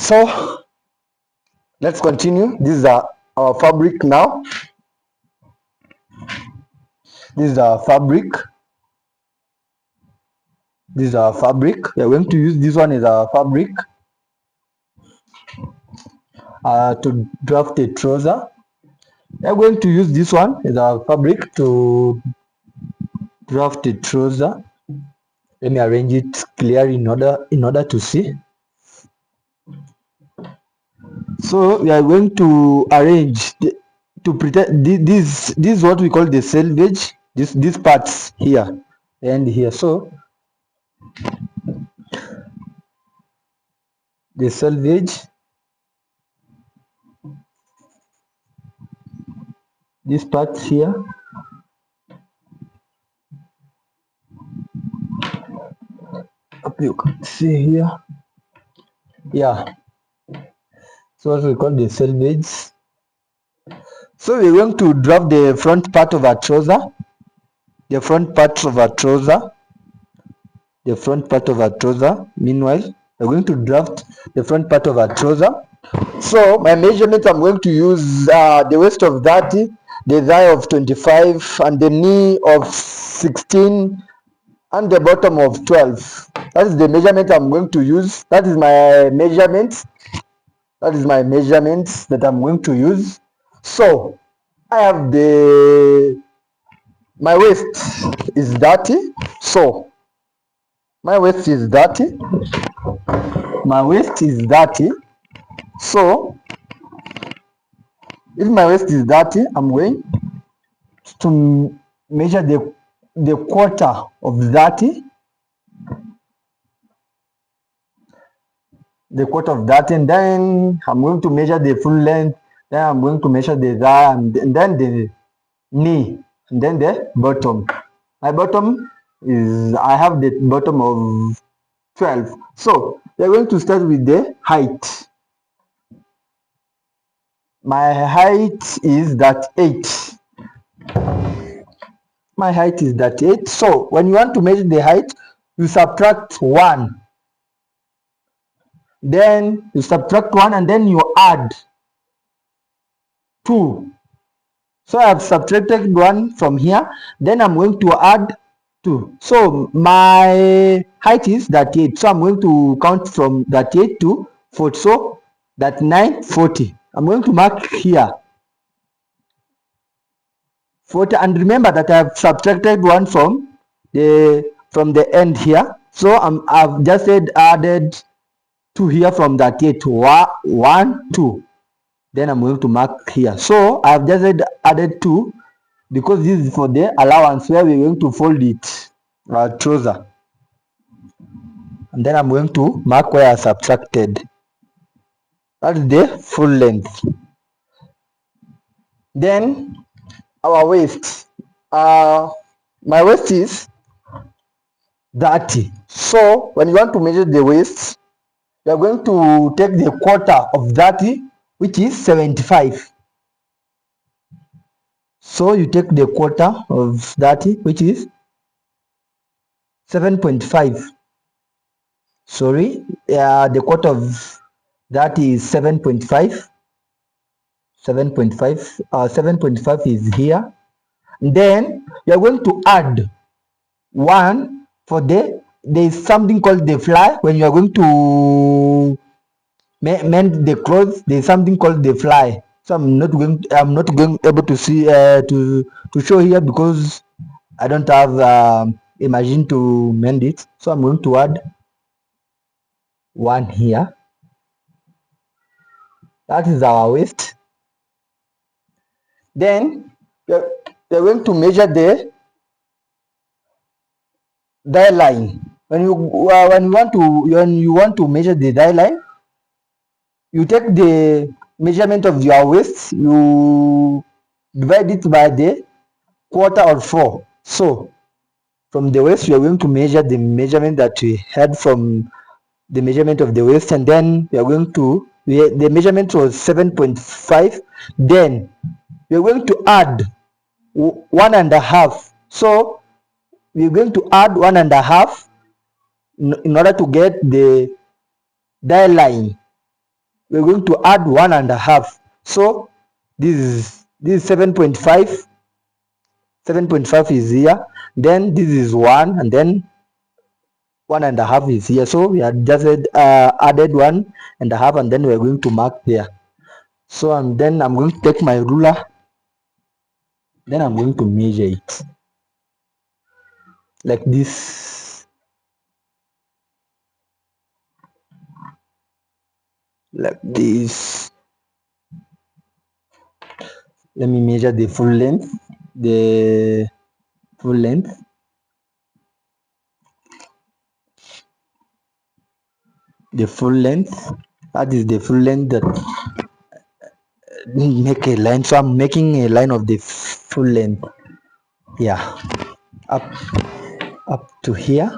So let's continue. This is our fabric now. This is our fabric. This is our fabric. We are going to use this one as our fabric to draft a trouser. We are going to use this one as our fabric to draft a trouser. Let me arrange it clearly in order to see. So we are going to arrange to pretend this is what we call the selvage. These parts here and here. So the selvage, these parts here, you can see here. Yeah, so what we call the selvage. So we're going to draft the front part of our trouser, the front part of our trouser, the front part of our trouser. Meanwhile, we're going to draft the front part of our trouser. So my measurements, I'm going to use the waist of 30, the thigh of 25, and the knee of 16, and the bottom of 12. That is the measurement I'm going to use. That is my measurements. That is my measurements that I'm going to use. So I have my waist is 30. So my waist is 30. My waist is 30. So if my waist is 30, I'm going to measure the quarter of 30. The quarter of that, and then I'm going to measure the full length, then I'm going to measure the thigh, and then the knee, and then the bottom. My bottom is, I have the bottom of 12. So we're going to start with the height. My height is that 8. My height is that 8. So when you want to measure the height, you subtract 1. Then you subtract 1 and then you add 2. So I have subtracted 1 from here. Then I'm going to add 2. So my height is 38. So I'm going to count from 38 to 40. So that 9, 40. I'm going to mark here 40. And remember that I have subtracted 1 from the end here. So I've just added 2 here from 38 to 1, 2. Then I'm going to mark here. So I've just added 2 because this is for the allowance where we're going to fold it, our trouser. And then I'm going to mark where I subtracted. That's the full length. Then our waist. My waist is 30. So when you want to measure the waist, you are going to take the quarter of 30, which is 75. So you take the quarter of 30, which is 7.5. Sorry, the quarter of that is 7.5. 7.5 is here. And then you are going to add 1 for there is something called the fly. When you are going to mend the clothes, there is something called the fly. So I'm not going able to see to show here because I don't have a machine to mend it. So I'm going to add 1 here. That is our waist. Then we're going to measure the thigh line. When you want to measure the thigh line, you take the measurement of your waist, you divide it by the quarter of 4. So from the waist, we are going to measure the measurement that we had from the measurement of the waist, and then we are going to the measurement was 7.5. Then we are going to add 1.5. So we are going to add 1.5 in order to get the thigh line. we're going to add 1.5. So this is 7.5. 7.5 is here, then this is 1, and then 1.5 is here. So we had just added 1.5, and then we're going to mark there. So then I'm going to take my ruler, then I'm going to measure it like this, like this. Let me measure the full length, the full length. The full length, that is the full length that make a line. So I'm making a line of the full length, yeah, up to here,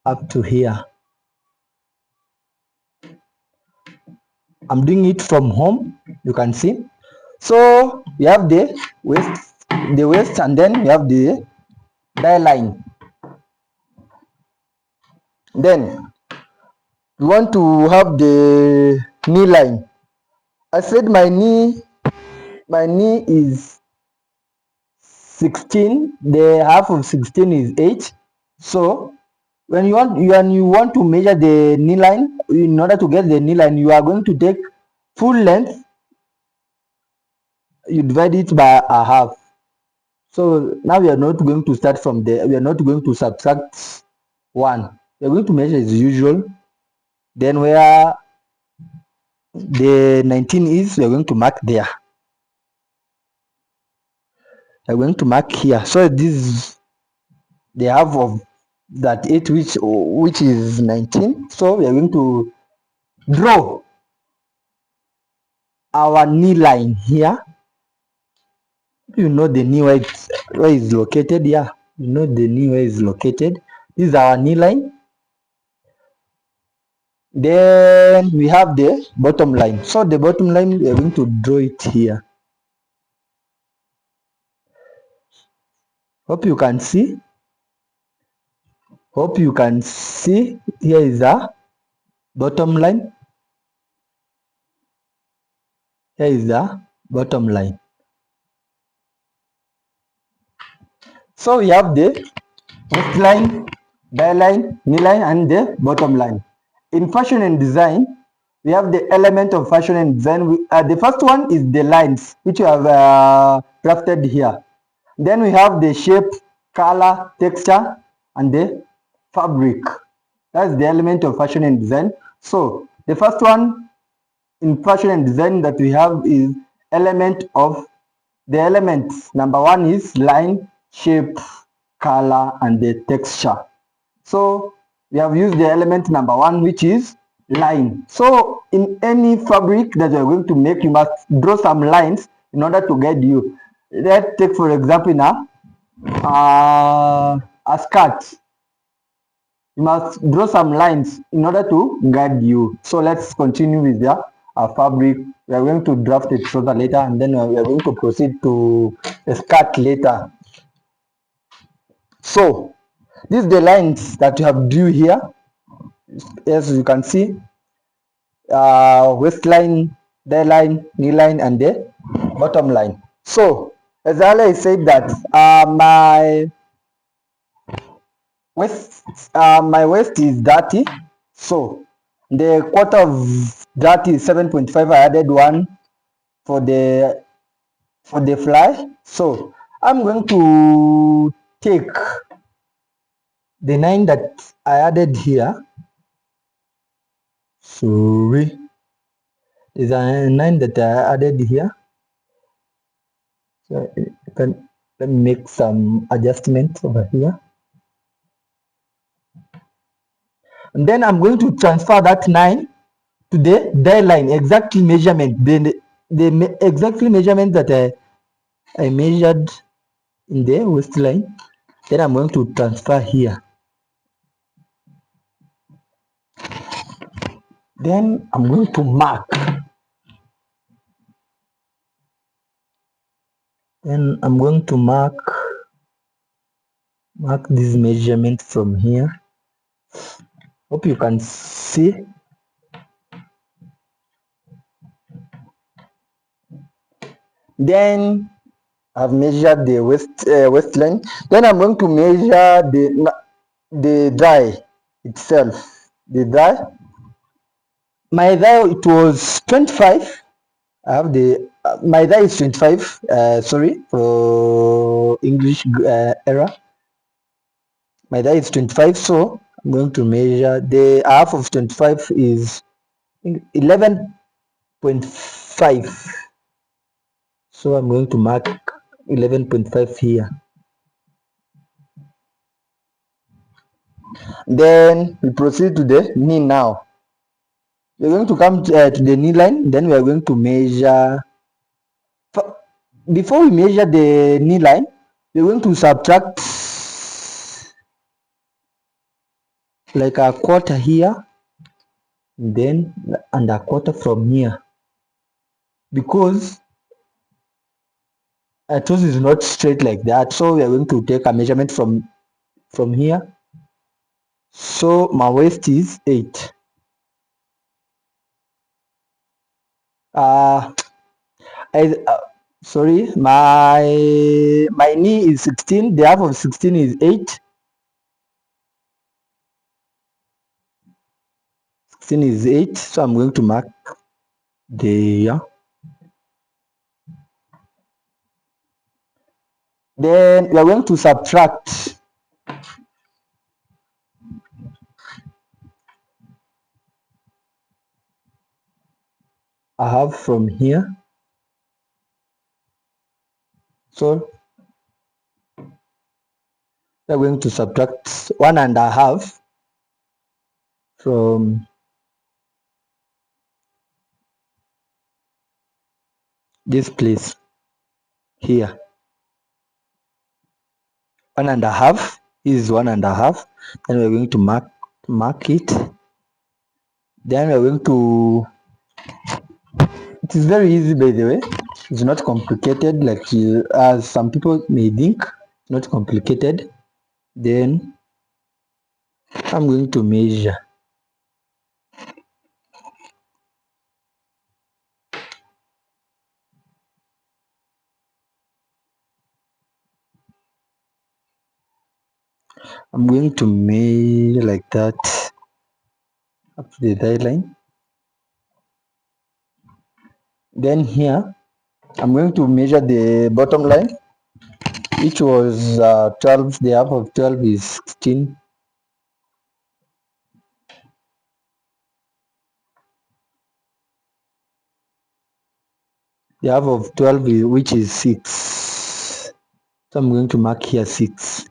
up to here. I'm doing it from home, you can see. So we have the waist, and then we have the die line. Then we want to have the knee line. I said my knee is 16. The half of 16 is 8. So when you want to measure the knee line, in order to get the knee line, you are going to take full length, you divide it by a half. So now we are not going to start from there. We are not going to subtract 1. We are going to measure as usual. Then where the 19 is, we are going to mark there. We are going to mark here. So this is the half of that 8, which is 19. So we are going to draw our knee line here. You know the knee where is located. Yeah, you know the knee where is located. This is our knee line. Then we have the bottom line. So the bottom line, we are going to draw it here. Hope you can see. Hope you can see. Here is a bottom line. Here is the bottom line. So we have the waist line, die line, knee line, and the bottom line. In fashion and design, we have the element of fashion and design. The first one is the lines, which we have drafted here. Then we have the shape, color, texture, and the fabric. That's the element of fashion and design. So the first one in fashion and design that we have is the elements. Number 1 is line, shape, color, and the texture. So we have used the element number 1, which is line. So in any fabric that you're going to make, you must draw some lines in order to guide you. Let's take for example now a skirt. You must draw some lines in order to guide you. So let's continue with the fabric. We are going to draft a trouser later, and then we are going to proceed to a skirt later. So these are the lines that you have drew here. As you can see, waistline, die line, knee line, and the bottom line. So as I said that my waist is dirty, so the quarter of that is 7.5. I added 1 for the fly. So I'm going to take the 9 that I added here. Sorry, there's a 9 that I added here. So let me make some adjustments over here. And then I'm going to transfer that 9 to the die line, exactly measurement, the exactly measurement that I measured in the waistline. Then I'm going to transfer here. Then I'm going to mark. Then I'm going to mark this measurement from here. Hope you can see. Then I've measured the waistline. Then I'm going to measure the thigh itself. The thigh. My thigh, it was 25. I have the my thigh is 25. Sorry for English error. My thigh is 25, so I'm going to measure the half of 25 is 11.5. So I'm going to mark 11.5 here. Then we proceed to the knee now. We're going to come to the knee line. Then we are going to measure. Before we measure the knee line, we're going to subtract like a quarter here, then and a quarter from here, because a toes is not straight like that. So we are going to take a measurement from here. So my waist is 8. Uh, I, sorry, my knee is 16. The half of 16 is 8. 16 is 8. So I'm going to mark there. Then we are going to subtract a half from here. So we are going to subtract 1.5 from this place here. 1.5 is 1.5. Then we're going to mark it. Then we're going to, it is very easy, by the way. It's not complicated like as some people may think. It's not complicated. Then I'm going to measure. I'm going to measure like that up to the thigh line. Then here I'm going to measure the bottom line, which was 12. The half of 12 is 16. The half of 12 is, which is 6. So I'm going to mark here 6.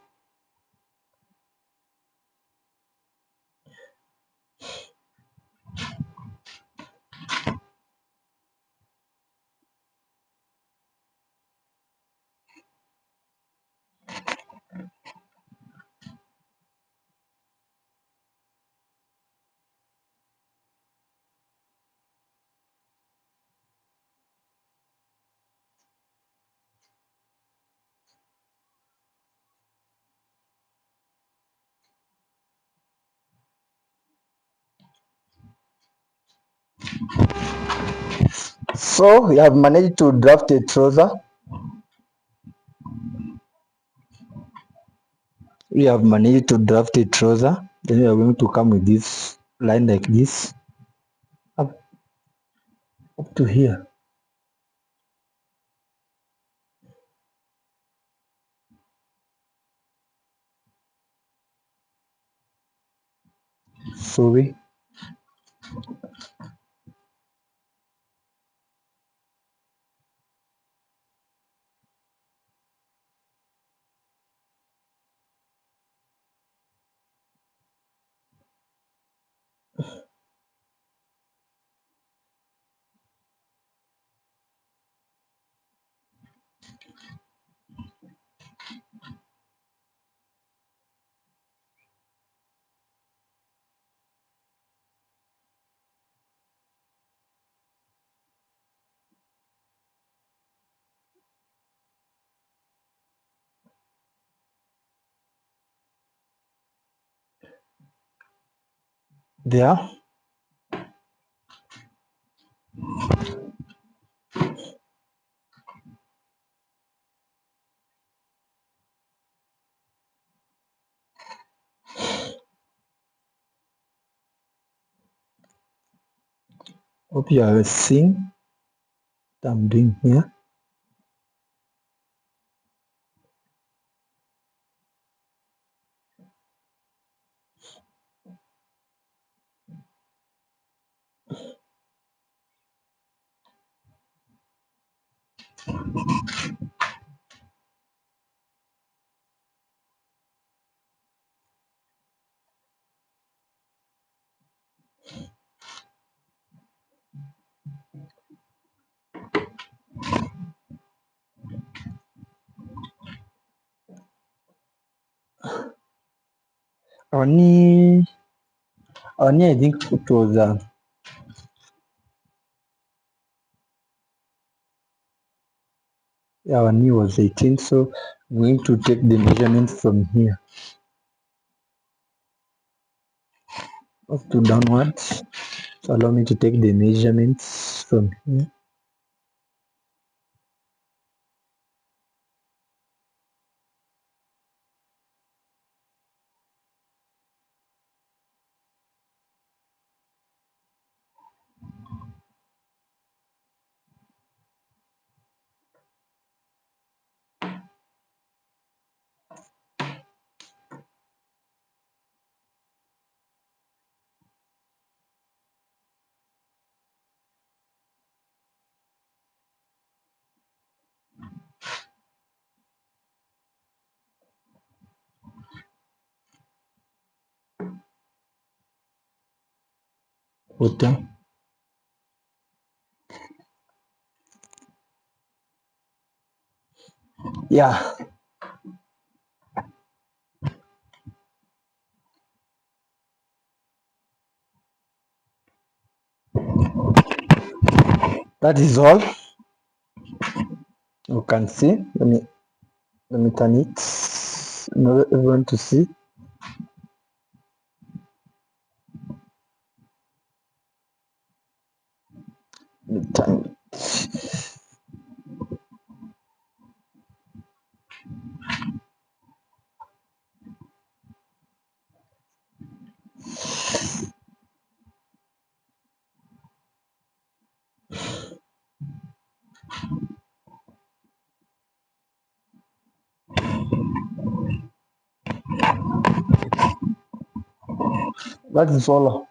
So we have managed to draft a trouser. We have managed to draft a trouser. Then we are going to come with this line like this up to here. Sorry. There. Hope you are seeing what I'm doing here. Our knee, I think it was our knee was 18, so I'm going to take the measurement from here up to downwards. So allow me to take the measurements from here. Water. Yeah, that is all you can see. Let me turn it in order everyone to see. Let me turn it. That is all.